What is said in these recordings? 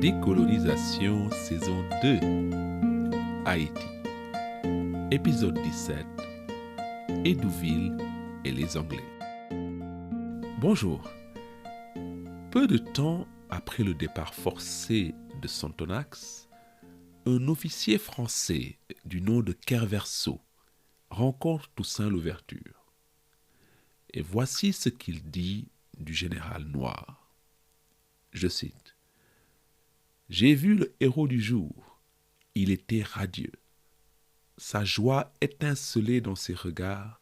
Décolonisation saison 2 Haïti. Épisode 17 Hédouville et les Anglais. Bonjour. Peu de temps après le départ forcé de Sontonax, un officier français du nom de Kerverseau rencontre Toussaint Louverture. Et voici ce qu'il dit du général noir. Je cite. « J'ai vu le héros du jour. Il était radieux. Sa joie étincelait dans ses regards,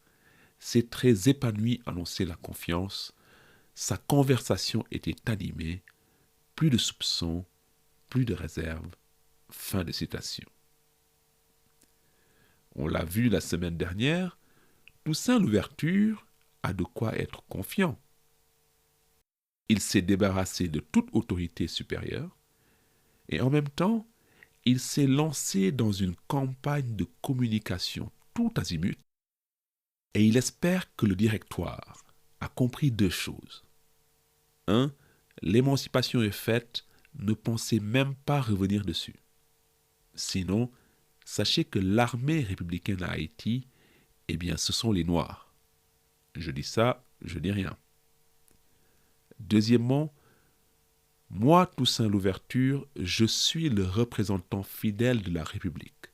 ses traits épanouis annonçaient la confiance, sa conversation était animée, plus de soupçons, plus de réserve. » Fin de citation. On l'a vu la semaine dernière, Toussaint Louverture a de quoi être confiant. Il s'est débarrassé de toute autorité supérieure et en même temps, il s'est lancé dans une campagne de communication tout azimut et il espère que le directoire a compris deux choses. 1. L'émancipation est faite, ne pensez même pas revenir dessus. Sinon, sachez que l'armée républicaine à Haïti, eh bien, ce sont les Noirs. Je dis ça, je dis rien. Deuxièmement, moi, Toussaint Louverture, je suis le représentant fidèle de la République.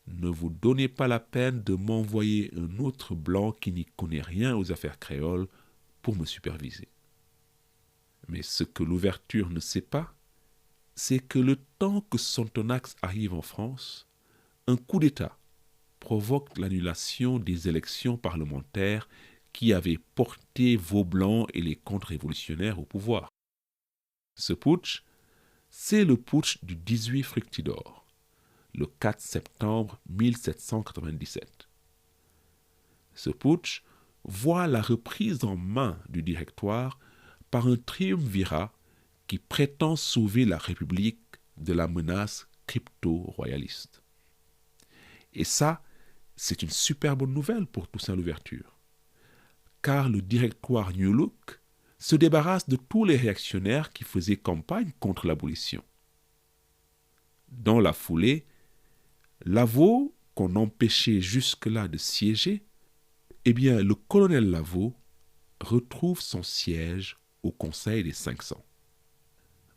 Ne vous donnez pas la peine de m'envoyer un autre blanc qui n'y connaît rien aux affaires créoles pour me superviser. Mais ce que Louverture ne sait pas, c'est que le temps que Sontonax arrive en France, un coup d'État provoque l'annulation des élections parlementaires qui avaient porté Vauban et les contre-révolutionnaires au pouvoir. Ce putsch, c'est le putsch du 18 Fructidor, le 4 septembre 1797. Ce putsch voit la reprise en main du directoire par un triumvirat qui prétend sauver la République de la menace crypto-royaliste. Et ça, c'est une super bonne nouvelle pour Toussaint Louverture, car le directoire New Look se débarrasse de tous les réactionnaires qui faisaient campagne contre l'abolition. Dans la foulée, Lavaux, qu'on empêchait jusque-là de siéger, eh bien, le colonel Lavaux retrouve son siège au Conseil des 500.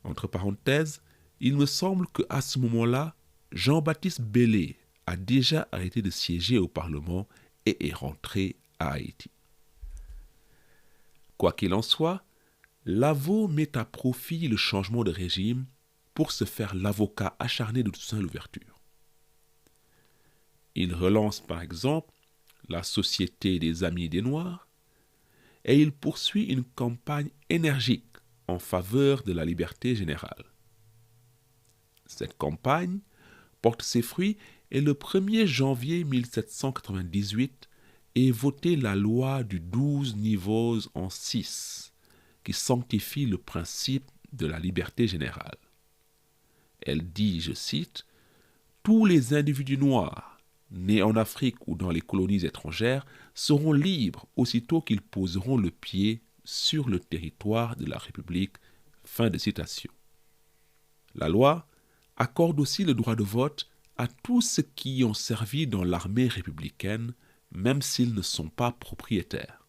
Entre parenthèses, il me semble qu'à ce moment-là, Jean-Baptiste Bellé a déjà arrêté de siéger au Parlement et est rentré à Haïti. Quoi qu'il en soit, Lavaux met à profit le changement de régime pour se faire l'avocat acharné de Toussaint Louverture. Il relance par exemple la Société des Amis des Noirs et il poursuit une campagne énergique en faveur de la liberté générale. Cette campagne porte ses fruits et le 1er janvier 1798 est votée la loi du 12 niveaux en 6 qui sanctifie le principe de la liberté générale. Elle dit, je cite, « Tous les individus noirs, nés en Afrique ou dans les colonies étrangères, seront libres aussitôt qu'ils poseront le pied sur le territoire de la République. » Fin de citation. La loi accorde aussi le droit de vote à tous ceux qui ont servi dans l'armée républicaine, même s'ils ne sont pas propriétaires.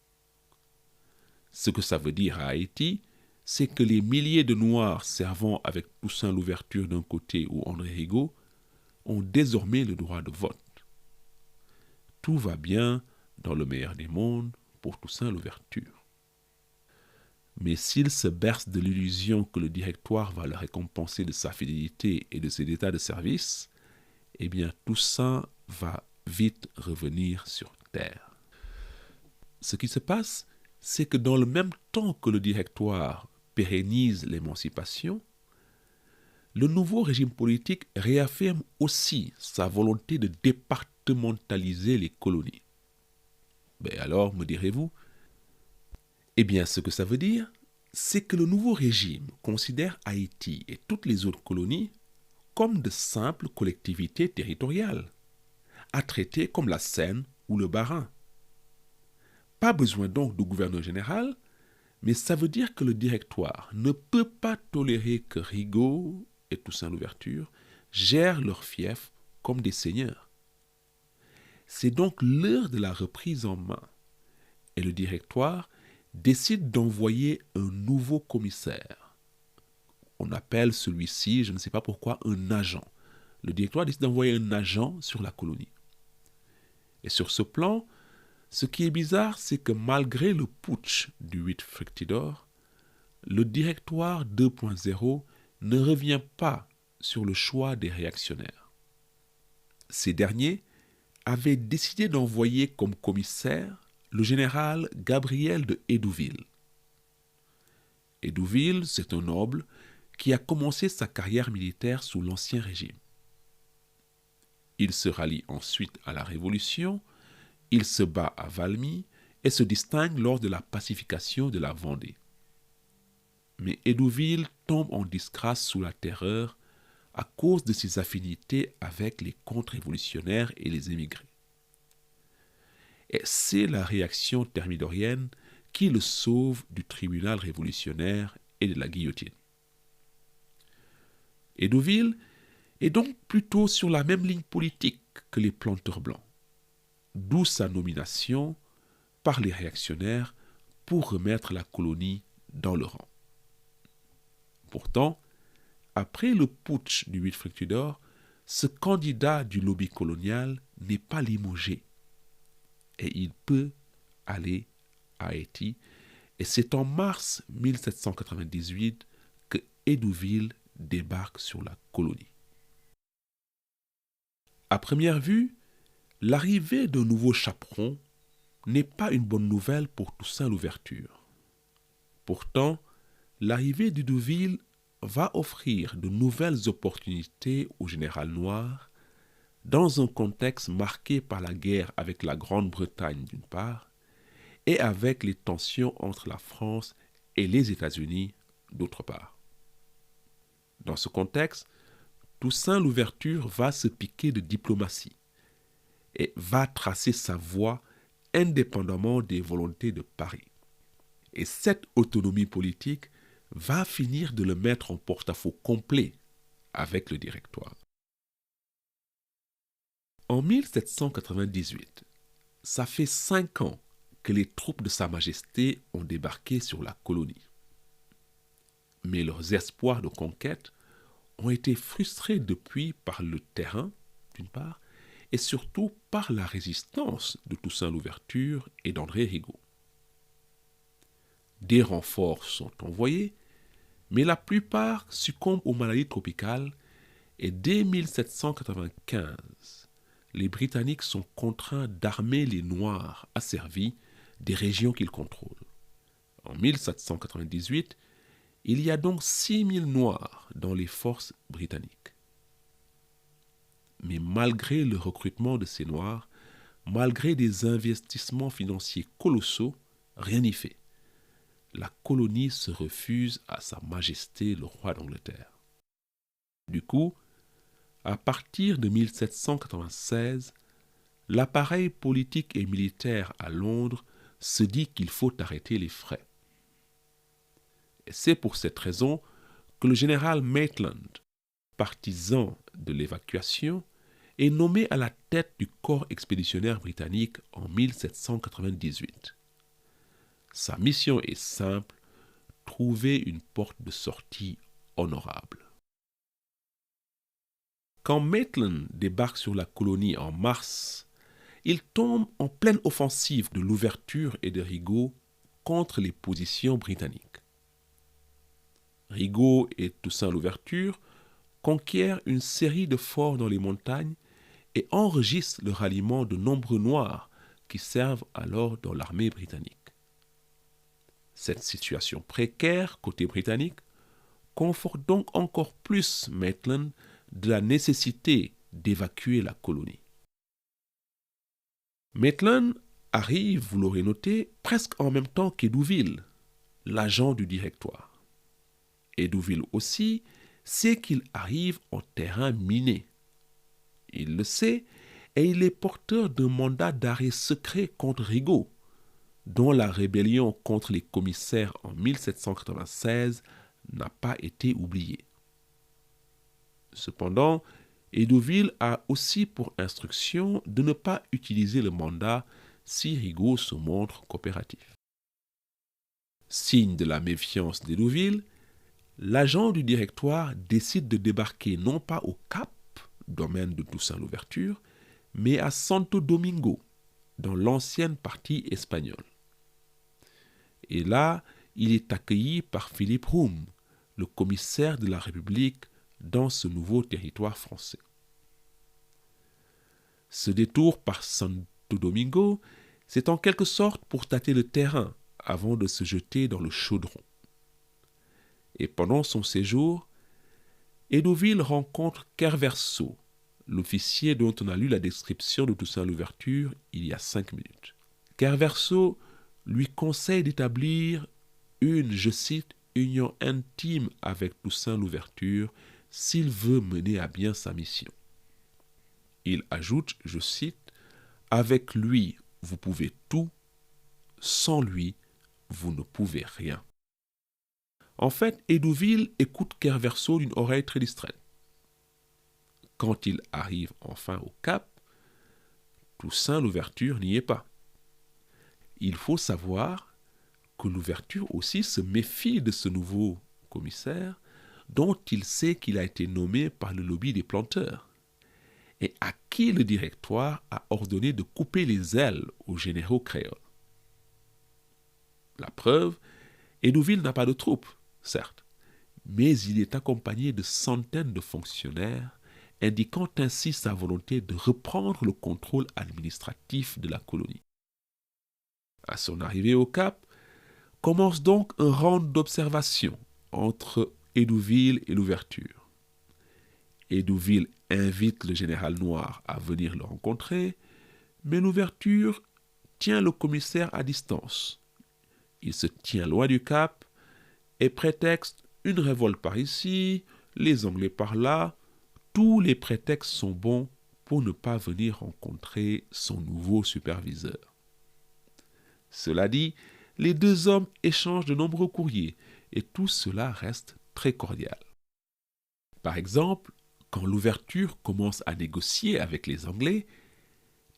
Ce que ça veut dire à Haïti, c'est que les milliers de Noirs servant avec Toussaint Louverture d'un côté ou André Rigaud ont désormais le droit de vote. Tout va bien dans le meilleur des mondes pour Toussaint Louverture. Mais s'il se berce de l'illusion que le directoire va le récompenser de sa fidélité et de ses états de service, eh bien Toussaint va vite revenir sur terre. Ce qui se passe, c'est que dans le même temps que le directoire pérennise l'émancipation, le nouveau régime politique réaffirme aussi sa volonté de départementaliser les colonies. Mais alors, me direz-vous, eh bien, ce que ça veut dire, c'est que le nouveau régime considère Haïti et toutes les autres colonies comme de simples collectivités territoriales, à traiter comme la Seine ou le Bas-Rhin. Pas besoin donc de gouverneur général, Mais ça veut dire que le directoire ne peut pas tolérer que Rigaud et Toussaint Louverture gèrent leur fief comme des seigneurs. C'est donc l'heure de la reprise en main et le directoire décide d'envoyer un nouveau commissaire. On appelle celui-ci, je ne sais pas pourquoi, un agent. Le directoire décide d'envoyer un agent sur la colonie. Et sur ce plan, ce qui est bizarre, c'est que malgré le putsch du 8 Fructidor, le directoire 2.0 ne revient pas sur le choix des réactionnaires. Ces derniers avaient décidé d'envoyer comme commissaire le général Gabriel de Hédouville. Hédouville, c'est un noble qui a commencé sa carrière militaire sous l'Ancien Régime. Il se rallie ensuite à la Révolution, il se bat à Valmy et se distingue lors de la pacification de la Vendée. Mais Hédouville tombe en disgrâce sous la Terreur à cause de ses affinités avec les contre-révolutionnaires et les émigrés. Et c'est la réaction thermidorienne qui le sauve du tribunal révolutionnaire et de la guillotine. Hédouville est donc plutôt sur la même ligne politique que les planteurs blancs, d'où sa nomination par les réactionnaires pour remettre la colonie dans le rang. Pourtant, après le putsch du 8 Fructidor, ce candidat du lobby colonial n'est pas limogé et il peut aller à Haïti. Et c'est en mars 1798 que Hédouville débarque sur la colonie. À première vue, l'arrivée d'un nouveau chaperon n'est pas une bonne nouvelle pour Toussaint Louverture. Pourtant, l'arrivée d'Hédouville va offrir de nouvelles opportunités au général noir dans un contexte marqué par la guerre avec la Grande-Bretagne d'une part et avec les tensions entre la France et les États-Unis d'autre part. Dans ce contexte, Toussaint Louverture va se piquer de diplomatie et va tracer sa voie indépendamment des volontés de Paris. Et cette autonomie politique va finir de le mettre en porte-à-faux complet avec le directoire. En 1798, ça fait 5 ans que les troupes de Sa Majesté ont débarqué sur la colonie. Mais leurs espoirs de conquête ont été frustrés depuis par le terrain, d'une part, et surtout par la résistance de Toussaint Louverture et d'André Rigaud. Des renforts sont envoyés, mais la plupart succombent aux maladies tropicales et dès 1795, les Britanniques sont contraints d'armer les Noirs asservis des régions qu'ils contrôlent. En 1798, il y a donc 6000 Noirs dans les forces britanniques. Mais malgré le recrutement de ces Noirs, malgré des investissements financiers colossaux, rien n'y fait. La colonie se refuse à Sa Majesté le roi d'Angleterre. Du coup, à partir de 1796, l'appareil politique et militaire à Londres se dit qu'il faut arrêter les frais. Et c'est pour cette raison que le général Maitland, partisan de l'évacuation, est nommé à la tête du corps expéditionnaire britannique en 1798. Sa mission est simple, trouver une porte de sortie honorable. Quand Maitland débarque sur la colonie en mars, il tombe en pleine offensive de Louverture et de Rigaud contre les positions britanniques. Rigaud et Toussaint Louverture conquièrent une série de forts dans les montagnes et enregistrent le ralliement de nombreux Noirs qui servent alors dans l'armée britannique. Cette situation précaire côté britannique conforte donc encore plus Maitland de la nécessité d'évacuer la colonie. Maitland arrive, vous l'aurez noté, presque en même temps qu'Hédouville, l'agent du directoire. Hédouville aussi sait qu'il arrive en terrain miné. Il le sait et il est porteur d'un mandat d'arrêt secret contre Rigaud, dont la rébellion contre les commissaires en 1796 n'a pas été oubliée. Cependant, Hédouville a aussi pour instruction de ne pas utiliser le mandat si Rigaud se montre coopératif. Signe de la méfiance d'Hédouville, l'agent du directoire décide de débarquer non pas au Cap, domaine de Toussaint Louverture, mais à Santo Domingo, dans l'ancienne partie espagnole. Et là, il est accueilli par Philippe Roum, le commissaire de la République dans ce nouveau territoire français. Ce détour par Santo Domingo, c'est en quelque sorte pour tâter le terrain avant de se jeter dans le chaudron. Et pendant son séjour, Hédouville rencontre Kerverseau, l'officier dont on a lu la description de Toussaint Louverture il y a 5 minutes. Kerverseau lui conseille d'établir une, je cite, union intime avec Toussaint Louverture s'il veut mener à bien sa mission. Il ajoute, je cite, « Avec lui, vous pouvez tout, sans lui, vous ne pouvez rien. » En fait, Hédouville écoute Kerverseau d'une oreille très distraite. Quand il arrive enfin au Cap, Toussaint Louverture n'y est pas. Il faut savoir que Louverture aussi se méfie de ce nouveau commissaire dont il sait qu'il a été nommé par le lobby des planteurs et à qui le directoire a ordonné de couper les ailes aux généraux créoles. La preuve, Hédouville n'a pas de troupes, certes, mais il est accompagné de centaines de fonctionnaires, indiquant ainsi sa volonté de reprendre le contrôle administratif de la colonie. À son arrivée au Cap, commence donc un round d'observation entre Hédouville et Louverture. Hédouville invite le général Noir à venir le rencontrer, mais Louverture tient le commissaire à distance. Il se tient loin du Cap et prétexte une révolte par ici, les Anglais par là. Tous les prétextes sont bons pour ne pas venir rencontrer son nouveau superviseur. Cela dit, les deux hommes échangent de nombreux courriers et tout cela reste très cordial. Par exemple, quand Louverture commence à négocier avec les Anglais,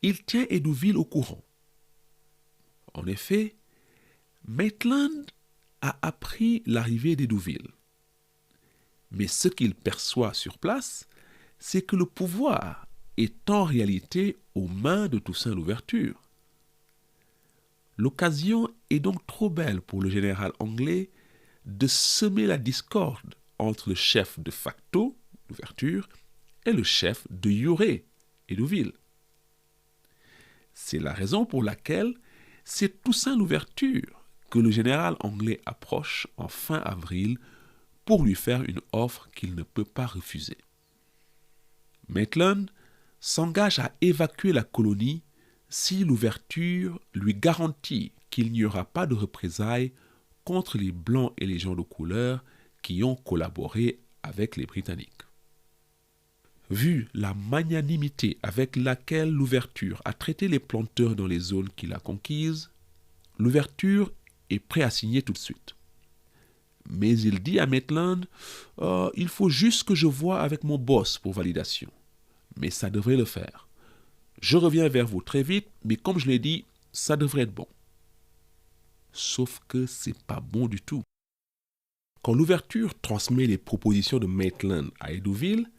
il tient Hédouville au courant. En effet, Maitland a appris l'arrivée d'Hédouville. Mais ce qu'il perçoit sur place, c'est que le pouvoir est en réalité aux mains de Toussaint Louverture. L'occasion est donc trop belle pour le général anglais de semer la discorde entre le chef de facto, Louverture, et le chef de jure, Hédouville. C'est la raison pour laquelle c'est Toussaint Louverture que le général anglais approche en fin avril pour lui faire une offre qu'il ne peut pas refuser. Maitland s'engage à évacuer la colonie si Louverture lui garantit qu'il n'y aura pas de représailles contre les Blancs et les gens de couleur qui ont collaboré avec les Britanniques. Vu la magnanimité avec laquelle Louverture a traité les planteurs dans les zones qu'il a conquises, Louverture est prêt à signer tout de suite. Mais il dit à Maitland « Il faut juste que je voie avec mon boss pour validation. Mais ça devrait le faire. Je reviens vers vous très vite, mais comme je l'ai dit, ça devrait être bon. » Sauf que c'est pas bon du tout. Quand Louverture transmet les propositions de Maitland à Hédouville,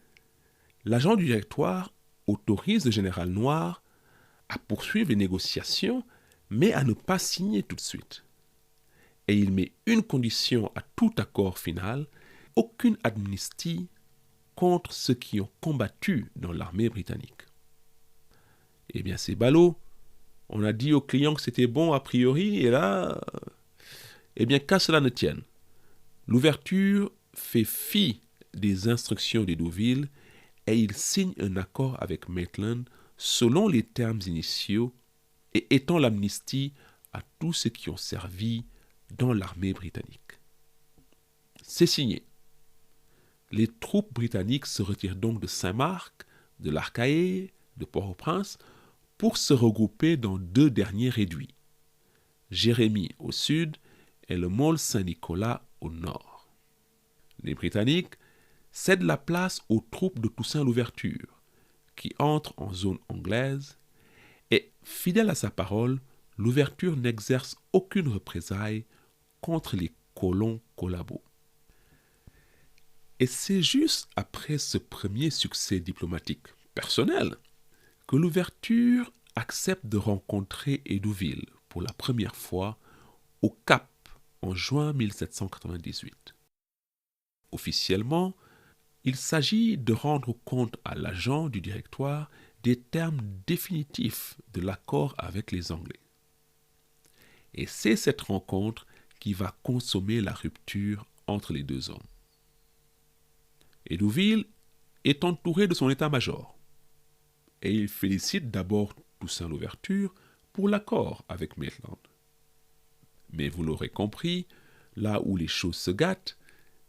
l'agent du directoire autorise le général Noir à poursuivre les négociations, mais à ne pas signer tout de suite. Et il met une condition à tout accord final, aucune amnistie contre ceux qui ont combattu dans l'armée britannique. Eh bien, c'est ballot. On a dit aux clients que c'était bon a priori, et là, eh bien, qu'à cela ne tienne. Louverture fait fi des instructions d'Hédouville et il signe un accord avec Maitland selon les termes initiaux et étend l'amnistie à tous ceux qui ont servi dans l'armée britannique. C'est signé. Les troupes britanniques se retirent donc de Saint-Marc, de l'Arcahaie, de Port-au-Prince, pour se regrouper dans deux derniers réduits, Jérémie au sud et le môle Saint-Nicolas au nord. Les Britanniques cèdent la place aux troupes de Toussaint Louverture, qui entrent en zone anglaise, et, fidèle à sa parole, Louverture n'exerce aucune représaille contre les colons collabos. Et c'est juste après ce premier succès diplomatique personnel que Louverture accepte de rencontrer Hédouville pour la première fois au Cap en juin 1798. Officiellement, il s'agit de rendre compte à l'agent du directoire des termes définitifs de l'accord avec les Anglais. Et c'est cette rencontre qui va consommer la rupture entre les deux hommes. Hédouville est entouré de son état-major et il félicite d'abord Toussaint Louverture pour l'accord avec Maitland. Mais vous l'aurez compris, là où les choses se gâtent,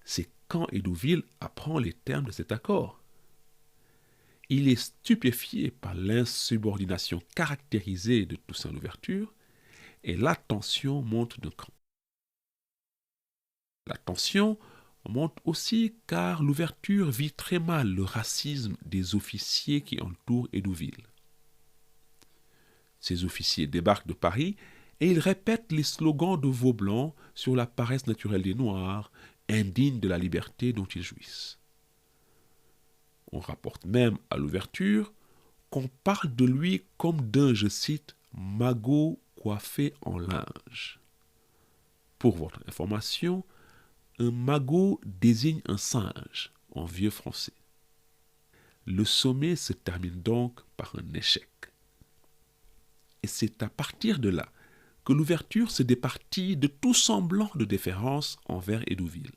c'est quand Hédouville apprend les termes de cet accord. Il est stupéfié par l'insubordination caractérisée de Toussaint Louverture et la tension monte d'un cran. La tension monte aussi car Louverture vit très mal le racisme des officiers qui entourent Hédouville. Ces officiers débarquent de Paris et ils répètent les slogans de Vaublanc sur la paresse naturelle des Noirs, indignes de la liberté dont ils jouissent. On rapporte même à Louverture qu'on parle de lui comme d'un, je cite, magot coiffé en linge. Pour votre information, un magot désigne un singe en vieux français. Le sommet se termine donc par un échec. Et c'est à partir de là que Louverture se départit de tout semblant de déférence envers Hédouville.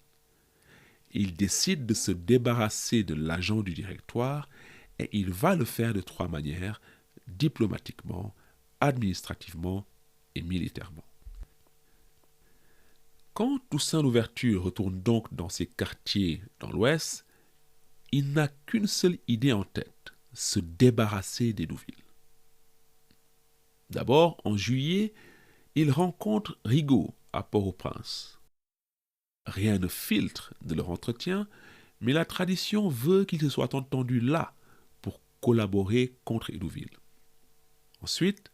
Il décide de se débarrasser de l'agent du directoire et il va le faire de trois manières, diplomatiquement, administrativement et militairement. Quand Toussaint Louverture retourne donc dans ses quartiers dans l'Ouest, il n'a qu'une seule idée en tête, se débarrasser d'Hédouville. D'abord, en juillet, il rencontre Rigaud à Port-au-Prince. Rien ne filtre de leur entretien, mais la tradition veut qu'il se soit entendu là pour collaborer contre Hédouville. Ensuite,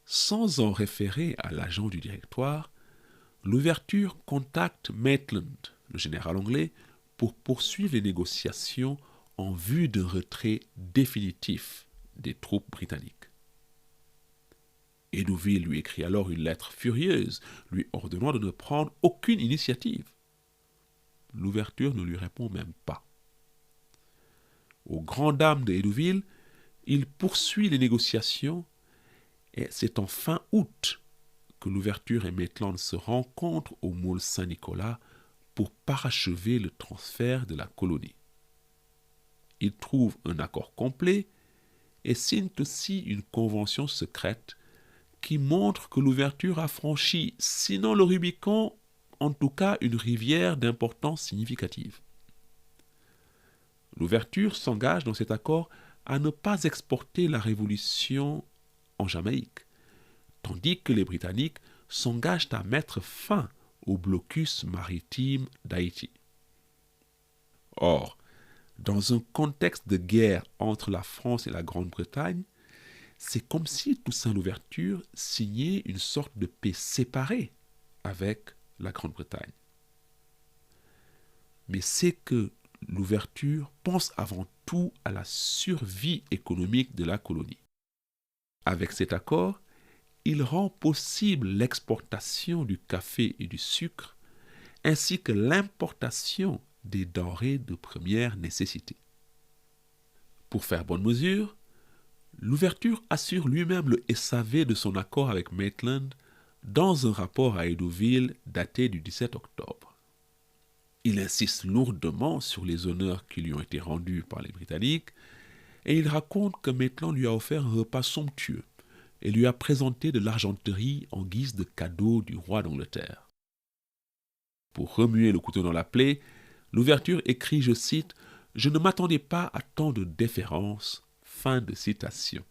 sans en référer à l'agent du directoire, Louverture contacte Maitland, le général anglais, pour poursuivre les négociations en vue d'un retrait définitif des troupes britanniques. Hédouville lui écrit alors une lettre furieuse, lui ordonnant de ne prendre aucune initiative. Louverture ne lui répond même pas. Aux grandes dames de Hédouville, il poursuit les négociations et c'est en fin août que Louverture et Maitland se rencontrent au môle Saint-Nicolas pour parachever le transfert de la colonie. Ils trouvent un accord complet et signent aussi une convention secrète qui montre que l'ouverture a franchi, sinon le Rubicon, en tout cas une rivière d'importance significative. L'ouverture s'engage dans cet accord à ne pas exporter la révolution en Jamaïque, tandis que les Britanniques s'engagent à mettre fin au blocus maritime d'Haïti. Or, dans un contexte de guerre entre la France et la Grande-Bretagne, c'est comme si Toussaint Louverture signait une sorte de paix séparée avec la Grande-Bretagne. Mais c'est que l'ouverture pense avant tout à la survie économique de la colonie. Avec cet accord, il rend possible l'exportation du café et du sucre, ainsi que l'importation des denrées de première nécessité. Pour faire bonne mesure, l'ouverture assure lui-même le SAV de son accord avec Maitland dans un rapport à Hédouville daté du 17 octobre. Il insiste lourdement sur les honneurs qui lui ont été rendus par les Britanniques et il raconte que Maitland lui a offert un repas somptueux et lui a présenté de l'argenterie en guise de cadeau du roi d'Angleterre. Pour remuer le couteau dans la plaie, l'ouverture écrit, je cite, « Je ne m'attendais pas à tant de déférence ». Fin de citation.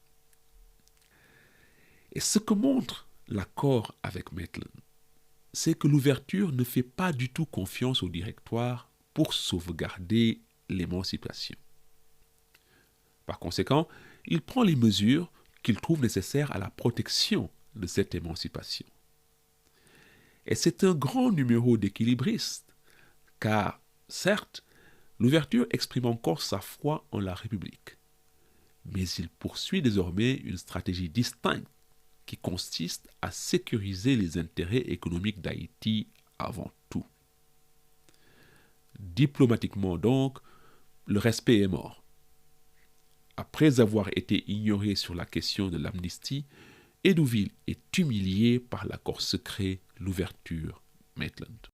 Et ce que montre l'accord avec Maitland, c'est que l'ouverture ne fait pas du tout confiance au directoire pour sauvegarder l'émancipation. Par conséquent, il prend les mesures qu'il trouve nécessaires à la protection de cette émancipation. Et c'est un grand numéro d'équilibriste, car, certes, l'ouverture exprime encore sa foi en la République, mais il poursuit désormais une stratégie distincte qui consiste à sécuriser les intérêts économiques d'Haïti avant tout. Diplomatiquement donc, le respect est mort. Après avoir été ignoré sur la question de l'amnistie, Hédouville est humilié par l'accord secret, l'ouverture, Maitland.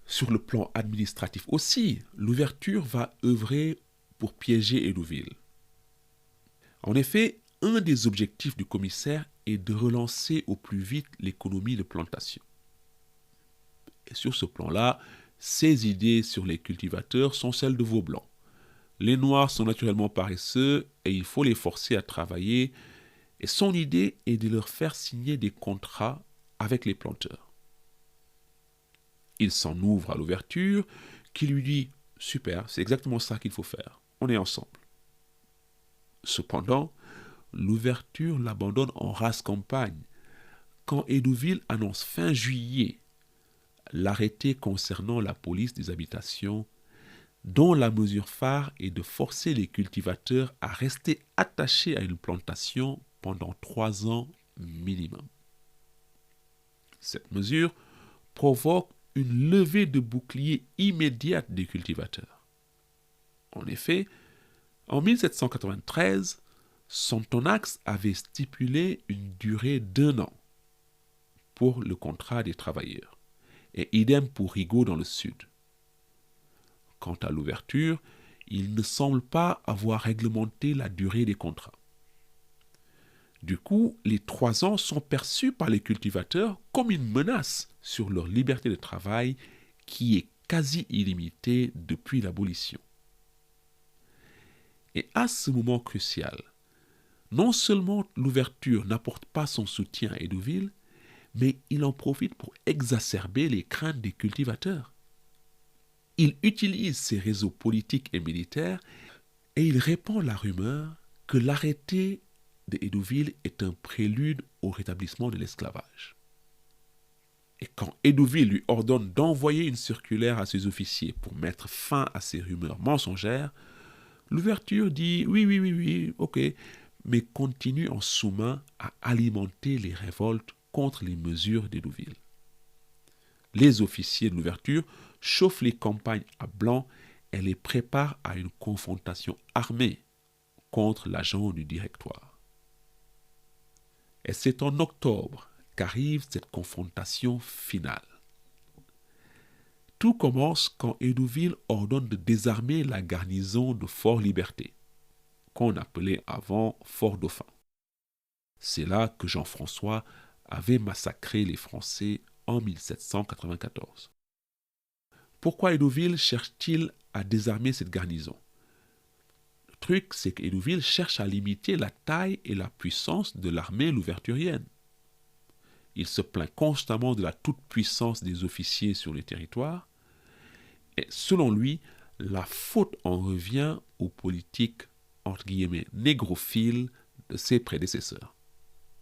Sur le plan administratif aussi, l'ouverture va œuvrer pour piéger Hédouville. En effet, un des objectifs du commissaire est de relancer au plus vite l'économie de plantation. Et sur ce plan-là, ses idées sur les cultivateurs sont celles de Vaublanc. Les Noirs sont naturellement paresseux et il faut les forcer à travailler. Et son idée est de leur faire signer des contrats avec les planteurs. Il s'en ouvre à l'ouverture, qui lui dit « Super, c'est exactement ça qu'il faut faire. On est ensemble. » Cependant, l'ouverture l'abandonne en rase campagne quand Hédouville annonce fin juillet l'arrêté concernant la police des habitations, dont la mesure phare est de forcer les cultivateurs à rester attachés à une plantation pendant 3 ans minimum. Cette mesure provoque une levée de bouclier immédiate des cultivateurs. En effet, en 1793, Sontonax avait stipulé une durée d'1 an pour le contrat des travailleurs, et idem pour Rigaud dans le sud. Quant à l'ouverture, il ne semble pas avoir réglementé la durée des contrats. Du coup, les 3 ans sont perçus par les cultivateurs comme une menace sur leur liberté de travail qui est quasi illimitée depuis l'abolition. Et à ce moment crucial, non seulement l'ouverture n'apporte pas son soutien à Hédouville, mais il en profite pour exacerber les craintes des cultivateurs. Il utilise ses réseaux politiques et militaires et il répand la rumeur que l'arrêté de Hédouville est un prélude au rétablissement de l'esclavage. Et quand Hédouville lui ordonne d'envoyer une circulaire à ses officiers pour mettre fin à ces rumeurs mensongères, l'ouverture dit oui, ok, mais continue en sous-main à alimenter les révoltes contre les mesures d'Hédouville. Les officiers de l'ouverture chauffent les campagnes à blanc et les préparent à une confrontation armée contre l'agent du directoire. Et c'est en octobre qu'arrive cette confrontation finale. Tout commence quand Hédouville ordonne de désarmer la garnison de Fort-Liberté, qu'on appelait avant Fort-Dauphin. C'est là que Jean-François avait massacré les Français en 1794. Pourquoi Hédouville cherche-t-il à désarmer cette garnison? Le truc, c'est qu'Hédouville cherche à limiter la taille et la puissance de l'armée louverturienne. Il se plaint constamment de la toute-puissance des officiers sur les territoires, et selon lui, la faute en revient aux politiques entre guillemets négrophiles de ses prédécesseurs.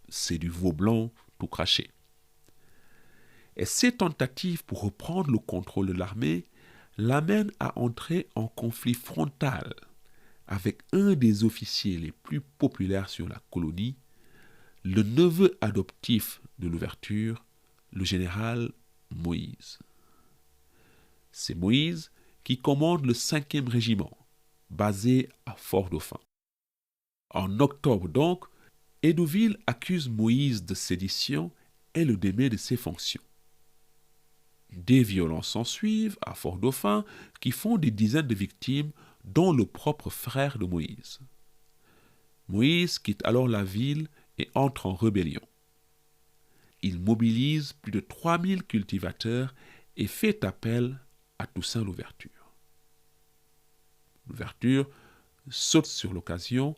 C'est du veau blanc tout craché. Et ces tentatives pour reprendre le contrôle de l'armée l'amènent à entrer en conflit frontal avec un des officiers les plus populaires sur la colonie, le neveu adoptif de l'ouverture, le général Moïse. C'est Moïse qui commande le 5e régiment, basé à Fort-Dauphin. En octobre donc, Hédouville accuse Moïse de sédition et le démet de ses fonctions. Des violences s'ensuivent à Fort-Dauphin qui font des dizaines de victimes, dont le propre frère de Moïse. Moïse quitte alors la ville et entre en rébellion. Il mobilise plus de 3000 cultivateurs et fait appel à Toussaint Louverture. Louverture saute sur l'occasion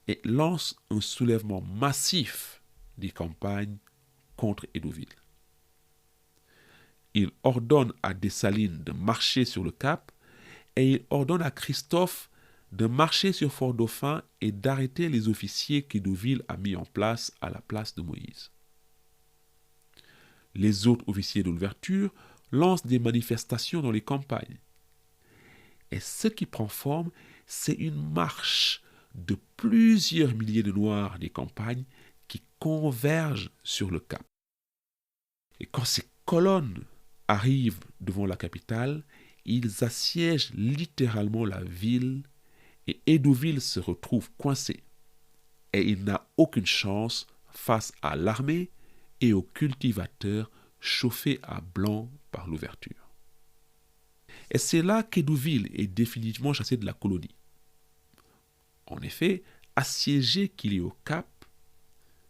et lance un soulèvement massif des campagnes contre Hédouville. Il ordonne à Dessalines de marcher sur le Cap et il ordonne à Christophe de marcher sur Fort-Dauphin et d'arrêter les officiers qu'Hédouville a mis en place à la place de Moïse. Les autres officiers de l'ouverture lancent des manifestations dans les campagnes. Et ce qui prend forme, c'est une marche de plusieurs milliers de Noirs des campagnes qui convergent sur le Cap. Et quand ces colonnes arrivent devant la capitale, ils assiègent littéralement la ville et Hédouville se retrouve coincé. Et il n'a aucune chance face à l'armée et aux cultivateurs chauffés à blanc par l'ouverture. Et c'est là qu'Hédouville est définitivement chassé de la colonie. En effet, assiégé qu'il est au Cap,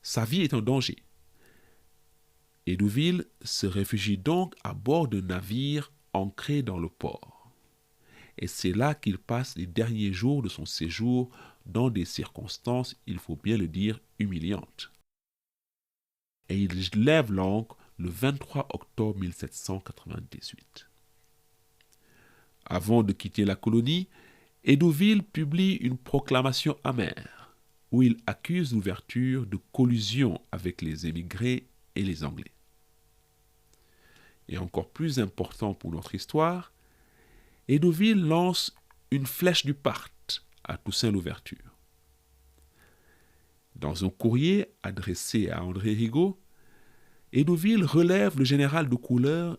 sa vie est en danger. Hédouville se réfugie donc à bord de navires ancrés dans le port. Et c'est là qu'il passe les derniers jours de son séjour dans des circonstances, il faut bien le dire, humiliantes. Et il lève l'ancre le 23 octobre 1798. Avant de quitter la colonie, Hédouville publie une proclamation amère où il accuse l'ouverture de collusion avec les émigrés et les Anglais. Et encore plus important pour notre histoire, Hédouville lance une flèche du Parthe à Toussaint Louverture. Dans un courrier adressé à André Rigaud, Hédouville relève le général de couleur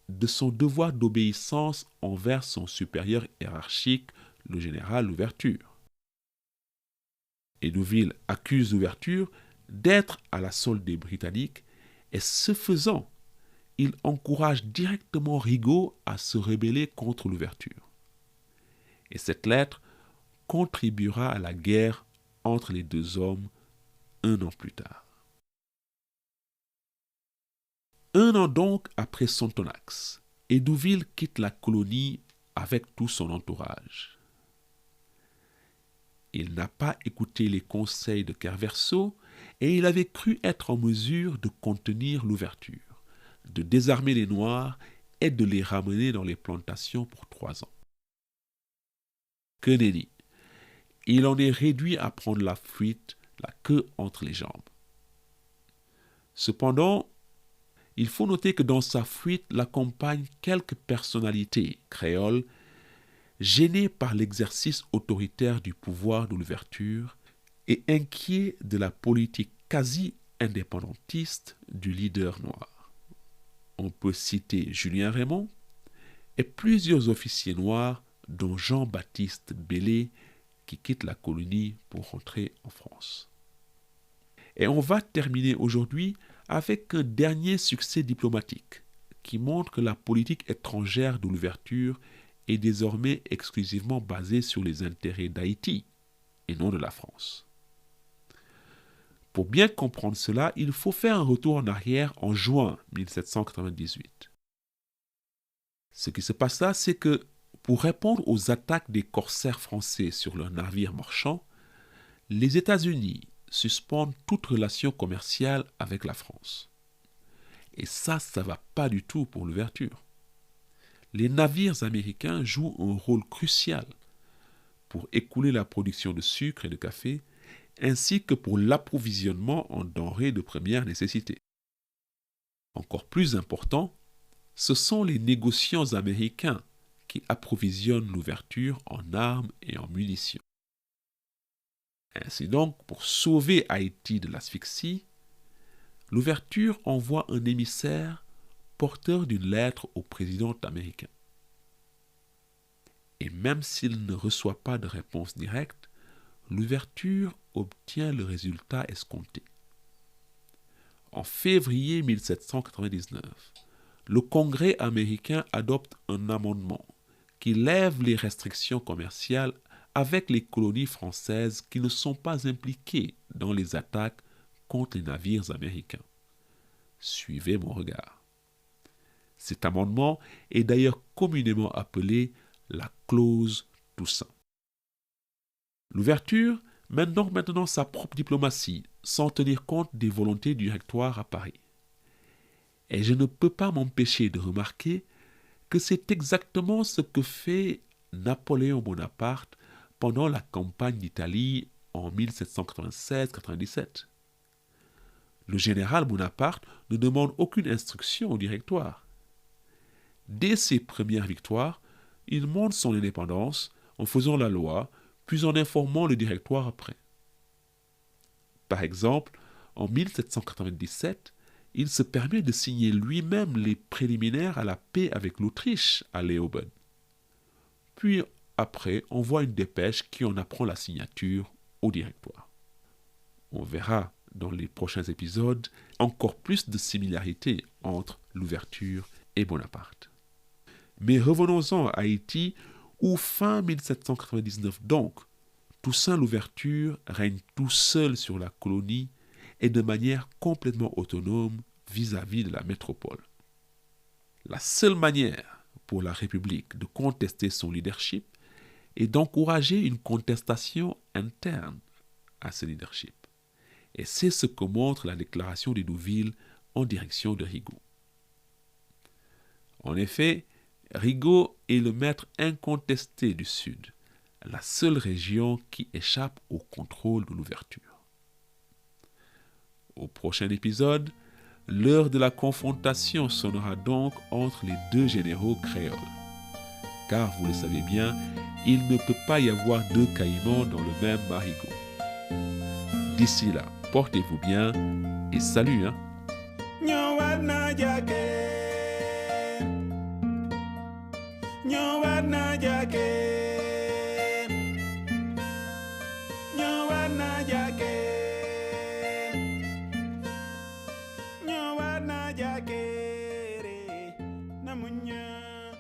de son devoir d'obéissance envers son supérieur hiérarchique, le général Louverture. Hédouville accuse l'ouverture d'être à la solde des Britanniques et ce faisant, il encourage directement Rigaud à se rebeller contre l'ouverture. Et cette lettre contribuera à la guerre entre les deux hommes un an plus tard. Un an donc après Sontonax, Hédouville quitte la colonie avec tout son entourage. Il n'a pas écouté les conseils de Kerverseau et il avait cru être en mesure de contenir l'ouverture, de désarmer les Noirs et de les ramener dans les plantations pour 3 ans. Que nenni, il en est réduit à prendre la fuite, la queue entre les jambes. Cependant, il faut noter que dans sa fuite l'accompagnent quelques personnalités créoles gênées par l'exercice autoritaire du pouvoir de l'ouverture et inquiets de la politique quasi indépendantiste du leader noir. On peut citer Julien Raymond et plusieurs officiers noirs dont Jean-Baptiste Bellé qui quitte la colonie pour rentrer en France. Et on va terminer aujourd'hui avec un dernier succès diplomatique qui montre que la politique étrangère de l'ouverture est désormais exclusivement basée sur les intérêts d'Haïti et non de la France. Pour bien comprendre cela, il faut faire un retour en arrière en juin 1798. Ce qui se passe là, c'est que pour répondre aux attaques des corsaires français sur leurs navires marchands, les États-Unis suspendent toute relation commerciale avec la France. Et ça ne va pas du tout pour l'ouverture. Les navires américains jouent un rôle crucial pour écouler la production de sucre et de café, ainsi que pour l'approvisionnement en denrées de première nécessité. Encore plus important, ce sont les négociants américains qui approvisionnent l'ouverture en armes et en munitions. Ainsi donc, pour sauver Haïti de l'asphyxie, l'ouverture envoie un émissaire porteur d'une lettre au président américain. Et même s'il ne reçoit pas de réponse directe, l'ouverture obtient le résultat escompté. En février 1799, le Congrès américain adopte un amendement qui lève les restrictions commerciales avec les colonies françaises qui ne sont pas impliquées dans les attaques contre les navires américains. Suivez mon regard. Cet amendement est d'ailleurs communément appelé la clause Toussaint. L'ouverture mène donc maintenant sa propre diplomatie, sans tenir compte des volontés du Directoire à Paris. Et je ne peux pas m'empêcher de remarquer que c'est exactement ce que fait Napoléon Bonaparte pendant la campagne d'Italie en 1796-97. Le général Bonaparte ne demande aucune instruction au Directoire. Dès ses premières victoires, il montre son indépendance en faisant la loi, puis en informant le Directoire après. Par exemple, en 1797, il se permet de signer lui-même les préliminaires à la paix avec l'Autriche à Leoben. Puis après, on voit une dépêche qui en apprend la signature au Directoire. On verra dans les prochains épisodes encore plus de similarités entre l'ouverture et Bonaparte. Mais revenons-en à Haïti, où fin 1799 donc, Toussaint Louverture règne tout seul sur la colonie et de manière complètement autonome vis-à-vis de la métropole. La seule manière pour la République de contester son leadership est d'encourager une contestation interne à ce leadership. Et c'est ce que montre la déclaration d'Hédouville en direction de Rigaud. En effet, Rigaud est le maître incontesté du Sud, la seule région qui échappe au contrôle de l'ouverture. Au prochain épisode, l'heure de la confrontation sonnera donc entre les deux généraux créoles. Car vous le savez bien, il ne peut pas y avoir deux caïmans dans le même marigot. D'ici là, portez-vous bien et salut, hein! Namunya,